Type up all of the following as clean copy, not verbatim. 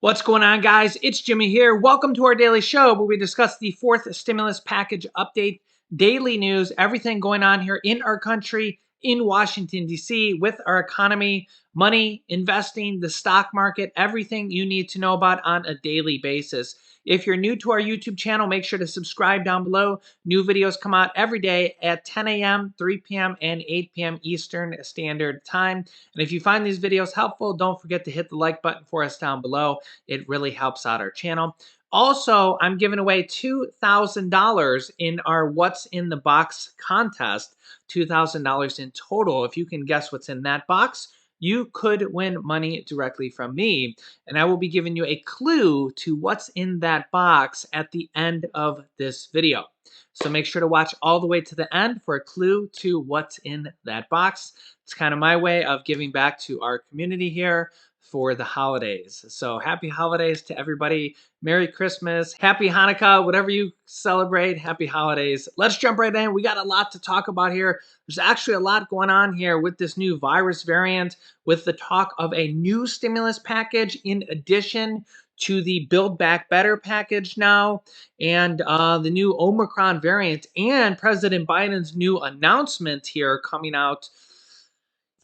What's going on, guys? It's Jimmy here. Welcome to our daily show where we discuss the fourth stimulus package update, daily news, everything going on here in our country, in Washington, D.C., with our economy, money, investing, the stock market, everything you need to know about on a daily basis. If you're new to our YouTube channel, make sure to subscribe down below. New videos come out every day at 10 a.m., 3 p.m., and 8 p.m. Eastern Standard Time. And if you find these videos helpful, don't forget to hit the like button for us down below. It really helps out our channel. Also, I'm giving away $2,000 in our What's in the Box contest. $2,000 in total. If you can guess what's in that box, you could win money directly from me. And I will be giving you a clue to what's in that box at the end of this video. So make sure to watch all the way to the end for a clue to what's in that box. It's kind of my way of giving back to our community here for the holidays. So happy holidays to everybody. Merry Christmas, happy Hanukkah, whatever you celebrate, happy holidays. Let's jump right in. We got a lot to talk about here. There's actually a lot going on here with this new virus variant, with the talk of a new stimulus package in addition to the Build Back Better package now, and the new Omicron variant, and President Biden's new announcement here coming out.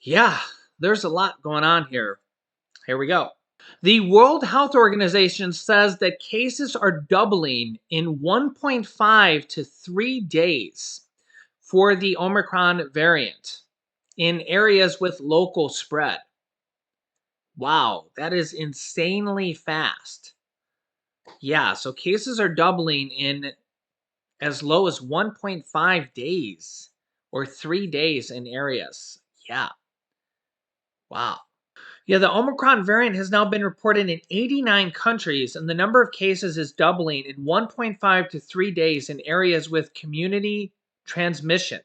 Yeah, there's a lot going on here. Here we go. The World Health Organization says that cases are doubling in 1.5 to 3 days for the Omicron variant in areas with local spread. Wow, that is insanely fast. Yeah, so cases are doubling in as low as 1.5 days or 3 days in areas. Yeah. Wow. Yeah, the Omicron variant has now been reported in 89 countries, and the number of cases is doubling in 1.5 to 3 days in areas with community transmission,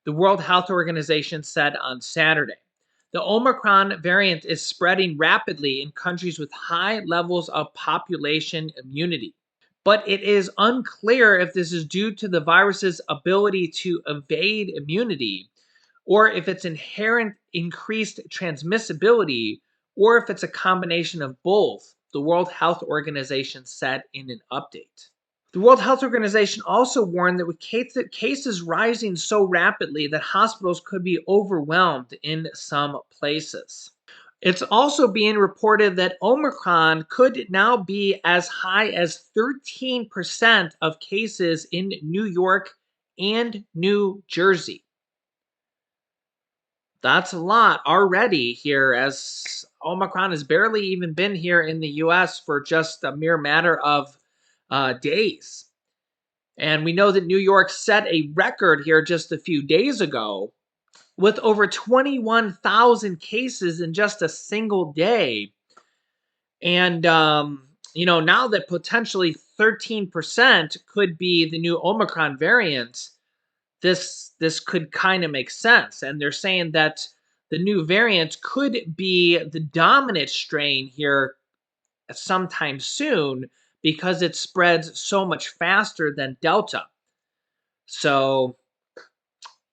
the World Health Organization said on Saturday. The Omicron variant is spreading rapidly in countries with high levels of population immunity. But it is unclear if this is due to the virus's ability to evade immunity, or if it's inherent increased transmissibility, or if it's a combination of both, the World Health Organization said in an update. The World Health Organization also warned that with cases rising so rapidly that hospitals could be overwhelmed in some places. It's also being reported that Omicron could now be as high as 13% of cases in New York and New Jersey. That's a lot already here, as Omicron has barely even been here in the US for just a mere matter of days. And we know that New York set a record here just a few days ago with over 21,000 cases in just a single day. And, now that potentially 13% could be the new Omicron variant, this could kind of make sense. And they're saying that the new variant could be the dominant strain here sometime soon because it spreads so much faster than Delta. So,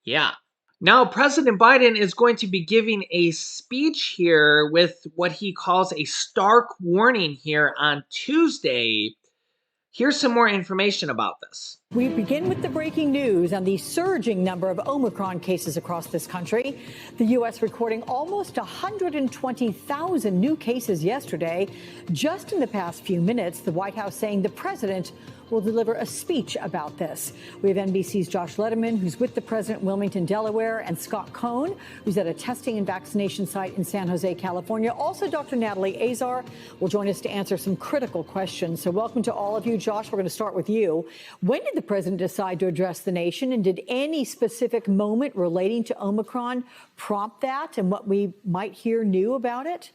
yeah. Now, President Biden is going to be giving a speech here with what he calls a stark warning here on Tuesday. Here's some more information about this. We begin with the breaking news on the surging number of Omicron cases across this country. The U.S. recording almost 120,000 new cases yesterday. Just in the past few minutes, the White House saying the president will deliver a speech about this. We have NBC's Josh Letterman, who's with the president in Wilmington, Delaware, and Scott Cohn, who's at a testing and vaccination site in San Jose, California. Also, Dr. Natalie Azar will join us to answer some critical questions. So welcome to all of you. Josh, we're going to start with you. When did the president decide to address the nation, and did any specific moment relating to Omicron prompt that and what we might hear new about it?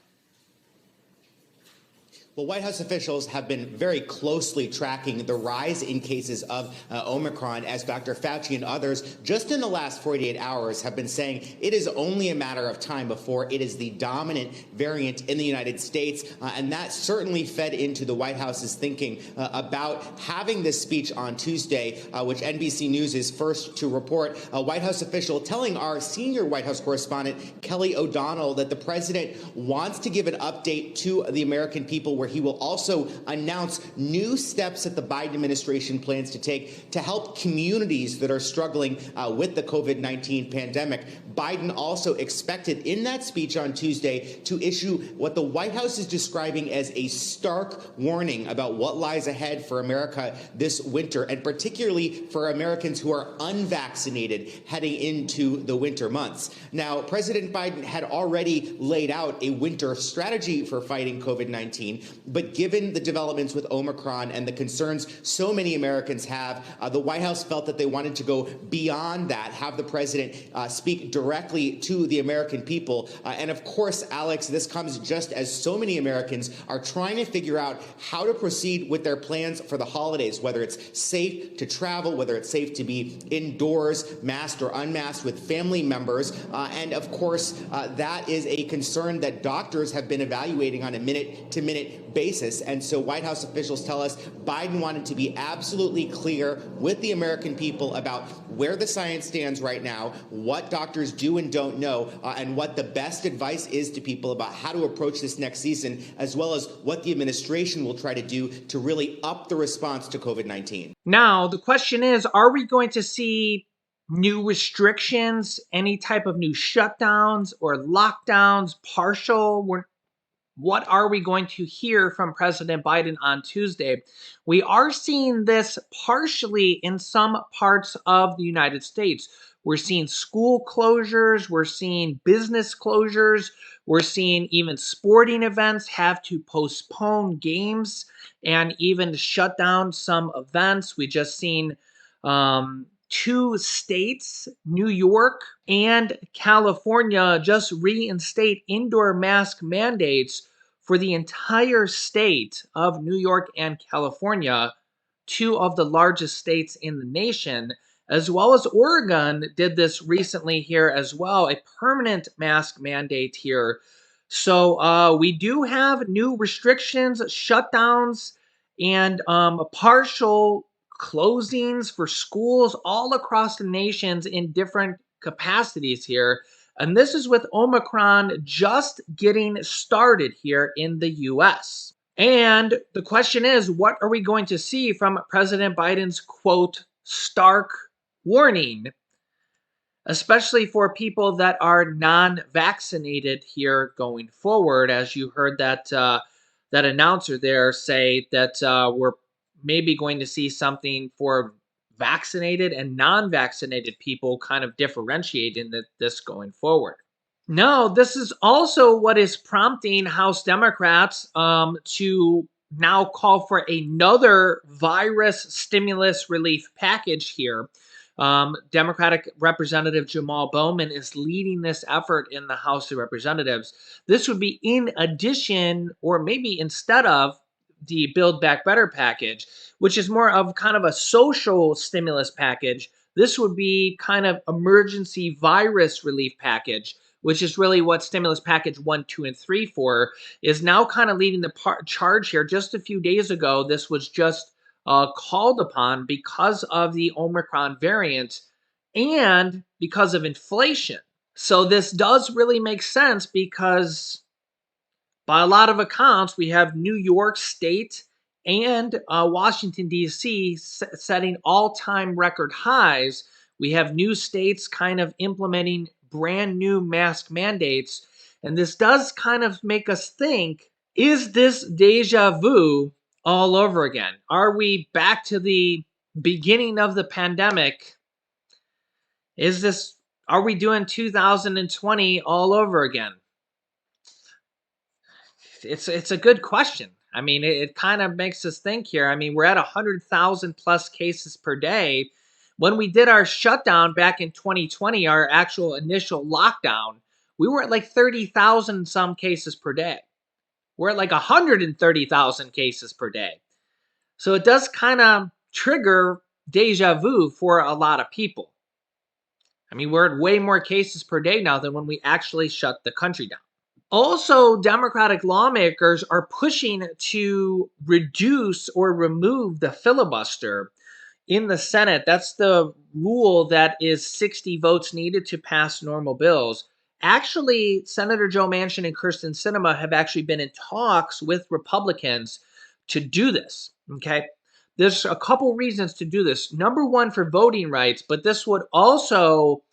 Well, White House officials have been very closely tracking the rise in cases of Omicron, as Dr. Fauci and others just in the last 48 hours have been saying it is only a matter of time before it is the dominant variant in the United States. And that certainly fed into the White House's thinking about having this speech on Tuesday, which NBC News is first to report. A White House official telling our senior White House correspondent, Kelly O'Donnell, that the president wants to give an update to the American people where he will also announce new steps that the Biden administration plans to take to help communities that are struggling with the COVID-19 pandemic. Biden also expected in that speech on Tuesday to issue what the White House is describing as a stark warning about what lies ahead for America this winter, and particularly for Americans who are unvaccinated heading into the winter months. Now, President Biden had already laid out a winter strategy for fighting COVID-19, but given the developments with Omicron and the concerns so many Americans have, the White House felt that they wanted to go beyond that, have the president speak directly to the American people. And of course, Alex, this comes just as so many Americans are trying to figure out how to proceed with their plans for the holidays, whether it's safe to travel, whether it's safe to be indoors, masked or unmasked with family members. And of course, that is a concern that doctors have been evaluating on a minute-to-minute basis. And so White House officials tell us Biden wanted to be absolutely clear with the American people about where the science stands right now, what doctors do and don't know, and what the best advice is to people about how to approach this next season, as well as what the administration will try to do to really up the response to COVID-19. Now, the question is, are we going to see new restrictions, any type of new shutdowns or lockdowns, partial? What are we going to hear from President Biden on Tuesday? We are seeing this partially in some parts of the United States. We're seeing school closures, we're seeing business closures, we're seeing even sporting events have to postpone games and even shut down some events. We just seen two states, New York and California, just reinstate indoor mask mandates for the entire state of New York and California, two of the largest states in the nation, as well as Oregon did this recently here as well, a permanent mask mandate here. So we do have new restrictions, shutdowns, and partial closings for schools all across the nations in different capacities here. And this is with Omicron just getting started here in the US. And the question is, what are we going to see from President Biden's quote, stark warning, especially for people that are non-vaccinated here going forward? As you heard that announcer there say that we're maybe going to see something for vaccinated and non-vaccinated people, kind of differentiating this going forward. No, this is also what is prompting House Democrats to now call for another virus stimulus relief package here. Democratic Representative Jamal Bowman is leading this effort in the House of Representatives. This would be in addition, or maybe instead of, the Build Back Better package, which is more of kind of a social stimulus package. This would be kind of emergency virus relief package, which is really what stimulus package 1, 2, and 3 for, is now kind of leading the charge here. Just a few days ago, this was just called upon because of the Omicron variant and because of inflation. So this does really make sense because by a lot of accounts, we have New York State and Washington, D.C. setting all-time record highs. We have new states kind of implementing brand new mask mandates. And this does kind of make us think, is this deja vu all over again? Are we back to the beginning of the pandemic? Are we doing 2020 all over again? It's a good question. I mean, it kind of makes us think here. I mean, we're at 100,000 plus cases per day. When we did our shutdown back in 2020, our actual initial lockdown, we were at like 30,000 some cases per day. We're at like 130,000 cases per day. So it does kind of trigger deja vu for a lot of people. I mean, we're at way more cases per day now than when we actually shut the country down. Also, Democratic lawmakers are pushing to reduce or remove the filibuster in the Senate. That's the rule that is 60 votes needed to pass normal bills. actually, Senator Joe Manchin and Kirsten Sinema have actually been in talks with Republicans to do this. Okay. There's a couple reasons to do this. Number one, for voting rights, but this would also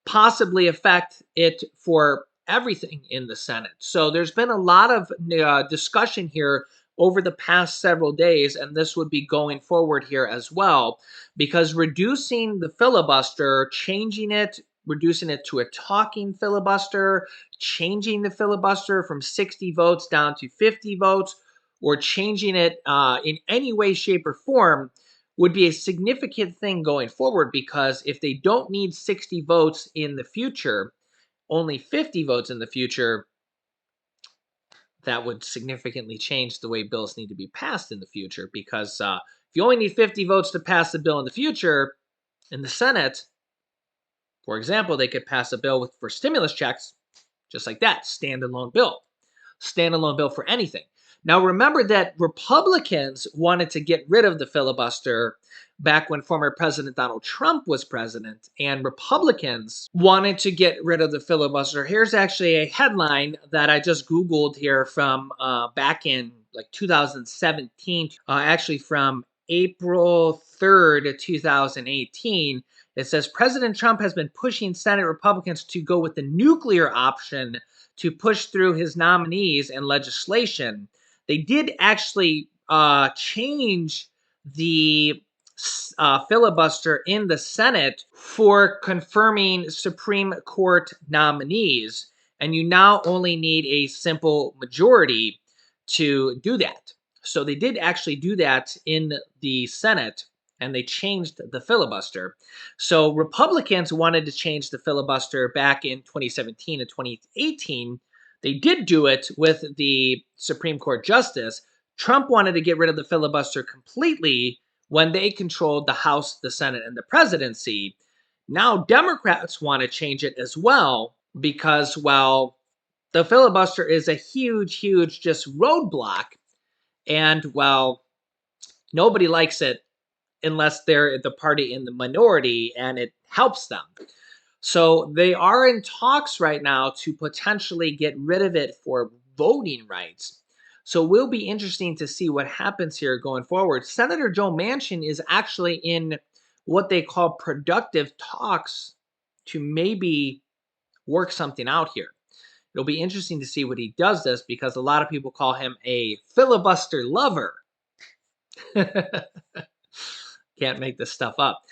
possibly affect it for everything in the Senate. So there's been a lot of discussion here over the past several days, and this would be going forward here as well, because reducing the filibuster, changing it, reducing it to a talking filibuster, changing the filibuster from 60 votes down to 50 votes, or changing it in any way, shape, or form would be a significant thing going forward, because if they don't need 60 votes in the future, only 50 votes in the future, that would significantly change the way bills need to be passed in the future. Because if you only need 50 votes to pass a bill in the future, in the Senate, for example, they could pass a bill for stimulus checks just like that, standalone bill for anything. Now, remember that Republicans wanted to get rid of the filibuster back when former President Donald Trump was president, and Republicans wanted to get rid of the filibuster. Here's actually a headline that I just Googled here from back in like 2017, actually from April 3rd, 2018. It says President Trump has been pushing Senate Republicans to go with the nuclear option to push through his nominees and legislation. They did actually change the filibuster in the Senate for confirming Supreme Court nominees, and you now only need a simple majority to do that. So they did actually do that in the Senate, and they changed the filibuster. So Republicans wanted to change the filibuster back in 2017 and 2018. They did do it with the Supreme Court justice. Trump wanted to get rid of the filibuster completely when they controlled the House, the Senate, and the presidency. Now Democrats want to change it as well because, well, the filibuster is a huge just roadblock. And, well, nobody likes it unless they're the party in the minority and it helps them. So they are in talks right now to potentially get rid of it for voting rights. So it will be interesting to see what happens here going forward. Senator Joe Manchin is actually in what they call productive talks to maybe work something out here. It'll be interesting to see what he does this, because a lot of people call him a filibuster lover. Can't make this stuff up.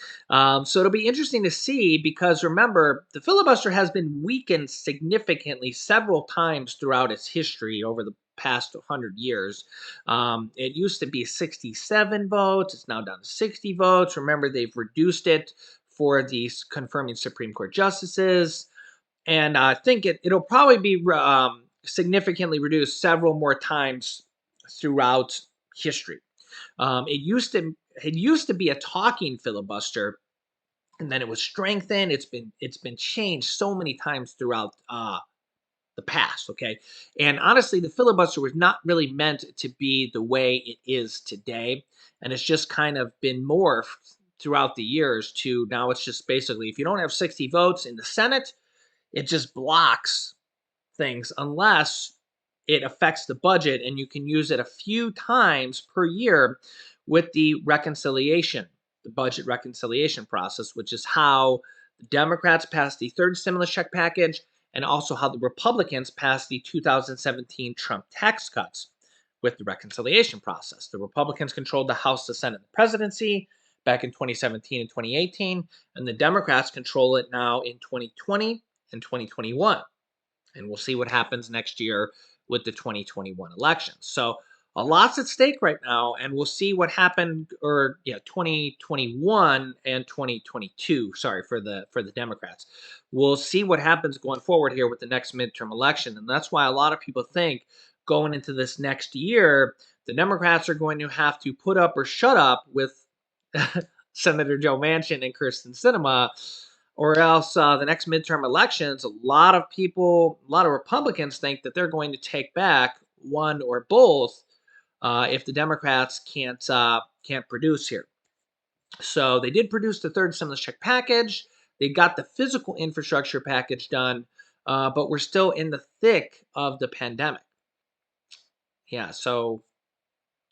So it'll be interesting to see, because remember, the filibuster has been weakened significantly several times throughout its history over the past 100 years. It used to be 67 votes. It's now down to 60 votes. Remember, they've reduced it for these confirming Supreme Court justices. And I think it'll probably be significantly reduced several more times throughout history. It used to be a talking filibuster, and then it was strengthened. It's been changed so many times throughout the past. Okay, and honestly, the filibuster was not really meant to be the way it is today, and it's just kind of been morphed throughout the years to now. It's just basically, if you don't have 60 votes in the Senate, it just blocks things unless it affects the budget, and you can use it a few times per year with the budget reconciliation process, which is how the Democrats passed the third stimulus check package, and also how the Republicans passed the 2017 Trump tax cuts with the reconciliation process. The Republicans controlled the House, the Senate, and the presidency back in 2017 and 2018, and the Democrats control it now in 2020 and 2021. And we'll see what happens next year with the 2021 elections. So a lot's at stake right now, and we'll see what happened, 2021 and 2022. Sorry, for the Democrats. We'll see what happens going forward here with the next midterm election, and that's why a lot of people think going into this next year, the Democrats are going to have to put up or shut up with Senator Joe Manchin and Kirsten Sinema, or else the next midterm elections, a lot of Republicans think that they're going to take back one or both if the Democrats can't produce here. So they did produce the third stimulus check package. They got the physical infrastructure package done. but we're still in the thick of the pandemic. Yeah, so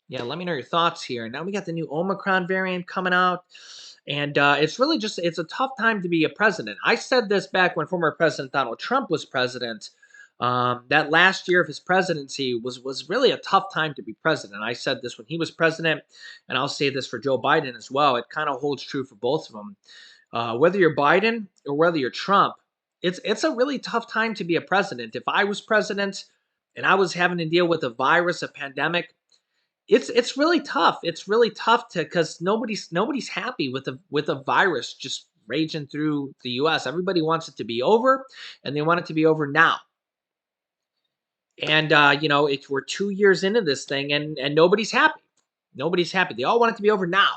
yeah, let me know your thoughts here. Now we got the new Omicron variant coming out, and it's really just it's a tough time to be a president. I said this back when former President Donald Trump was president. That last year of his presidency was really a tough time to be president. I said this when he was president, and I'll say this for Joe Biden as well. It kind of holds true for both of them. Whether you're Biden or whether you're Trump, it's a really tough time to be a president. If I was president and I was having to deal with a virus, a pandemic, it's really tough. It's really tough to because nobody's happy with a virus just raging through the U.S. Everybody wants it to be over, and they want it to be over now. And we're 2 years into this thing, and nobody's happy. Nobody's happy. They all want it to be over now,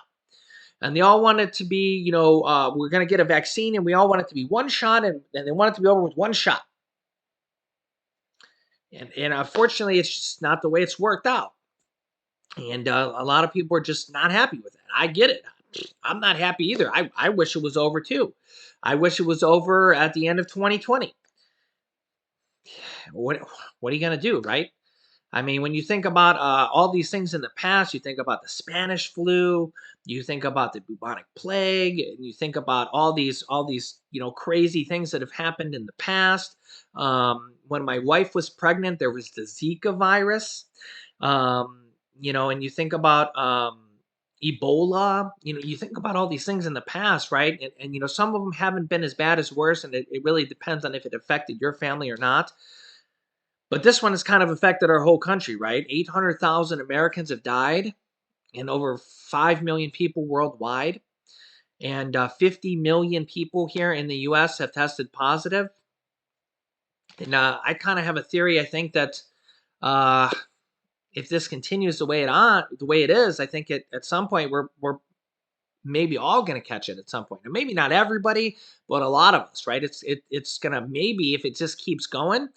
and they all want it to be we're going to get a vaccine, and we all want it to be one shot, and they want it to be over with one shot. And unfortunately, it's just not the way it's worked out. And a lot of people are just not happy with it. I get it. I'm not happy either. I wish it was over too. I wish it was over at the end of 2020. What are you going to do, right? I mean, when you think about all these things in the past, you think about the Spanish flu, you think about the bubonic plague, and you think about all these crazy things that have happened in the past. When my wife was pregnant, there was the Zika virus. And you think about Ebola. You think about all these things in the past, right? And some of them haven't been as bad as worse, and it really depends on if it affected your family or not. But this one has kind of affected our whole country, right? 800,000 Americans have died, and over 5 million people worldwide. And 50 million people here in the U.S. have tested positive. And I kind of have a theory. I think that if this continues the way it is, I think at some point we're maybe all going to catch it at some point. And maybe not everybody, but a lot of us, right? It's going to maybe if it just keeps going,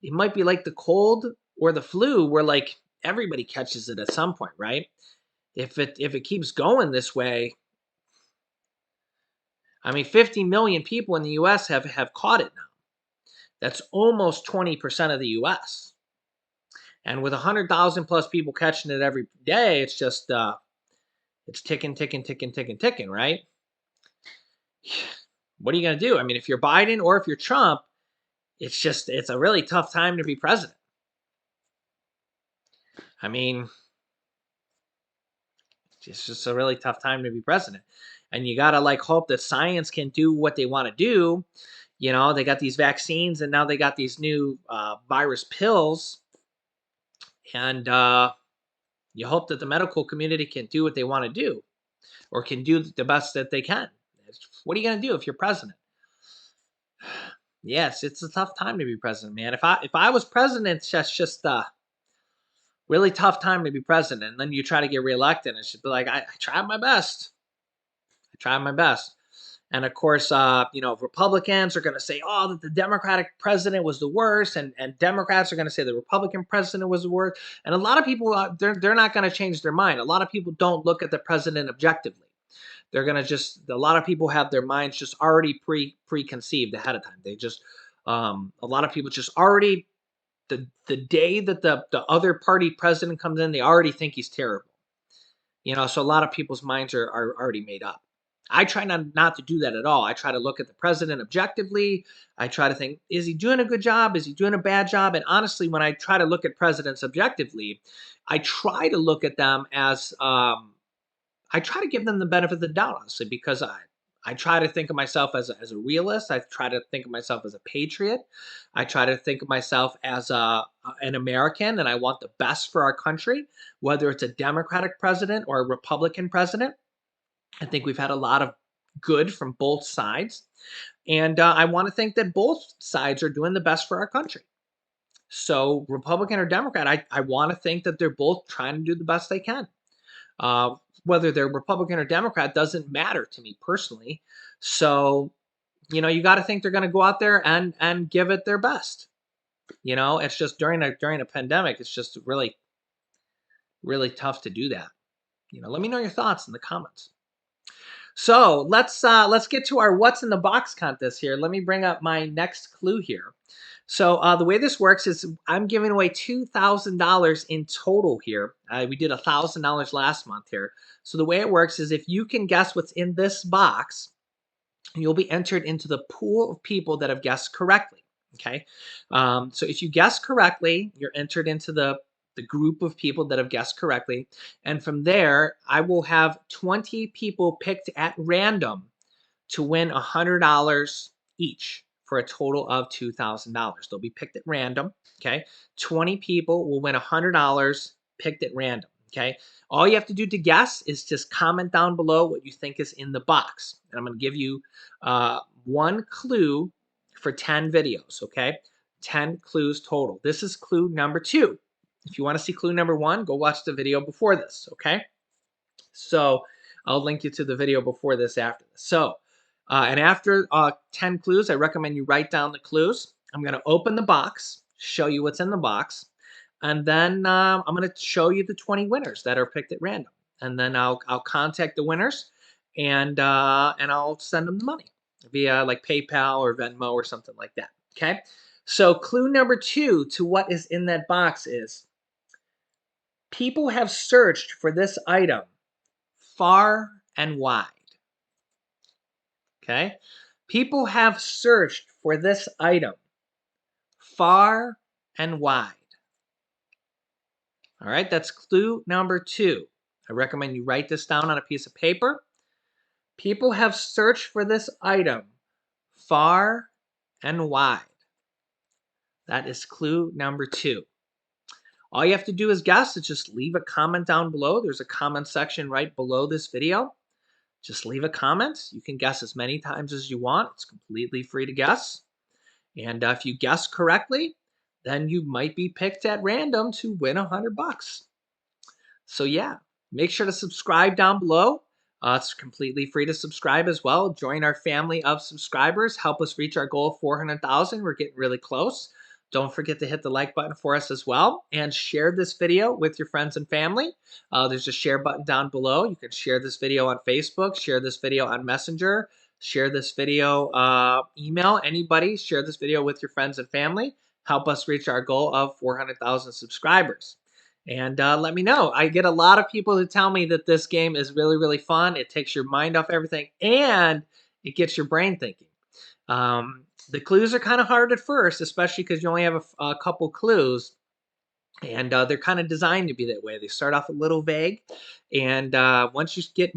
it might be like the cold or the flu where like everybody catches it at some point, right? If it keeps going this way, I mean 50 million people in the US have caught it now. That's almost 20% of the US. And with 100,000 plus people catching it every day, it's just it's ticking, ticking, ticking, ticking, ticking, right? What are you going to do? I mean, if you're Biden or if you're Trump, it's a really tough time to be president. I mean, it's just a really tough time to be president. And you got to like hope that science can do what they want to do. They got these vaccines and now they got these new virus pills. And you hope that the medical community can do what they want to do or can do the best that they can. What are you going to do if you're president? Yes, it's a tough time to be president, man. If I was president, it's just really tough time to be president. And then you try to get reelected, and it should be like I tried my best. I tried my best. And of course, Republicans are going to say, "Oh, that the Democratic president was the worst," and Democrats are going to say the Republican president was the worst. And a lot of people, they're not going to change their mind. A lot of people don't look at the president objectively. They're going to a lot of people have their minds just already preconceived ahead of time. They just, a lot of people just already, the day that the other party president comes in, they already think he's terrible. So a lot of people's minds are already made up. I try not to do that at all. I try to look at the president objectively. I try to think, is he doing a good job? Is he doing a bad job? And honestly, when I try to look at presidents objectively, I try to look at them as, I try to give them the benefit of the doubt, honestly, because I try to think of myself as a realist. I try to think of myself as a patriot. I try to think of myself as an American, and I want the best for our country, whether it's a Democratic president or a Republican president. I think we've had a lot of good from both sides, and I want to think that both sides are doing the best for our country. So Republican or Democrat, I want to think that they're both trying to do the best they can. Whether they're Republican or Democrat doesn't matter to me personally. So, you got to think they're going to go out there and give it their best. It's just during a pandemic, it's just really, really tough to do that. Let me know your thoughts in the comments. So let's get to our what's in the box contest here. Let me bring up my next clue here. So the way this works is I'm giving away $2,000 in total here. We did $1,000 last month here. So the way it works is if you can guess what's in this box, you'll be entered into the pool of people that have guessed correctly. Okay, so if you guess correctly, you're entered into the group of people that have guessed correctly, and from there, I will have 20 people picked at random to win $100 each for a total of $2,000. They'll be picked at random. Okay, 20 people will win $100 picked at random. Okay, all you have to do to guess is just comment down below what you think is in the box. And I'm going to give you one clue for 10 videos. Okay, 10 clues total. This is clue number 2. If you want to see clue number 1, go watch the video before this. Okay, so I'll link you to the video before this after this. So, and after 10 clues, I recommend you write down the clues. I'm going to open the box, show you what's in the box, and then I'm going to show you the 20 winners that are picked at random. And then I'll contact the winners, and I'll send them the money via like PayPal or Venmo or something like that. Okay. So clue number 2 to what is in that box is people have searched for this item far and wide. Okay? People have searched for this item far and wide. All right, that's clue number 2. I recommend you write this down on a piece of paper. People have searched for this item far and wide. That is clue number 2. All you have to do is guess. Is just leave a comment down below. There's a comment section right below this video. Just leave a comment. You can guess as many times as you want. It's completely free to guess. And if you guess correctly, then you might be picked at random to win $100. So yeah, make sure to subscribe down below. It's completely free to subscribe as well. Join our family of subscribers. Help us reach our goal of 400,000. We're getting really close. Don't forget to hit the like button for us as well. And share this video with your friends and family. There's a share button down below. You can share this video on Facebook, share this video on Messenger, share this video, email anybody, share this video with your friends and family. Help us reach our goal of 400,000 subscribers. And let me know. I get a lot of people who tell me that this game is really, really fun. It takes your mind off everything, and it gets your brain thinking. The clues are kind of hard at first, especially because you only have a couple clues. And they're kind of designed to be that way. They start off a little vague, and once you get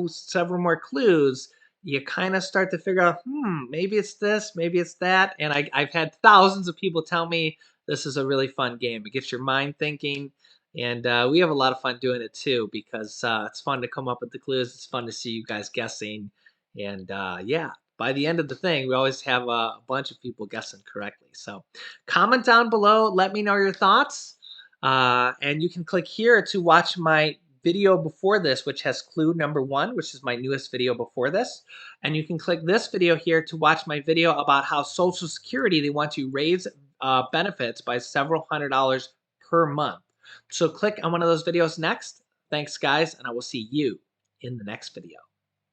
several more clues, you kind of start to figure out, maybe it's this, maybe it's that. And I've had thousands of people tell me this is a really fun game. It gets your mind thinking, and we have a lot of fun doing it too because it's fun to come up with the clues. It's fun to see you guys guessing, and yeah. By the end of the thing, we always have a bunch of people guessing correctly. So comment down below. Let me know your thoughts. And you can click here to watch my video before this, which has clue number 1, which is my newest video before this. And you can click this video here to watch my video about how Social Security, they want to raise benefits by several $100s per month. So click on one of those videos next. Thanks, guys, and I will see you in the next video.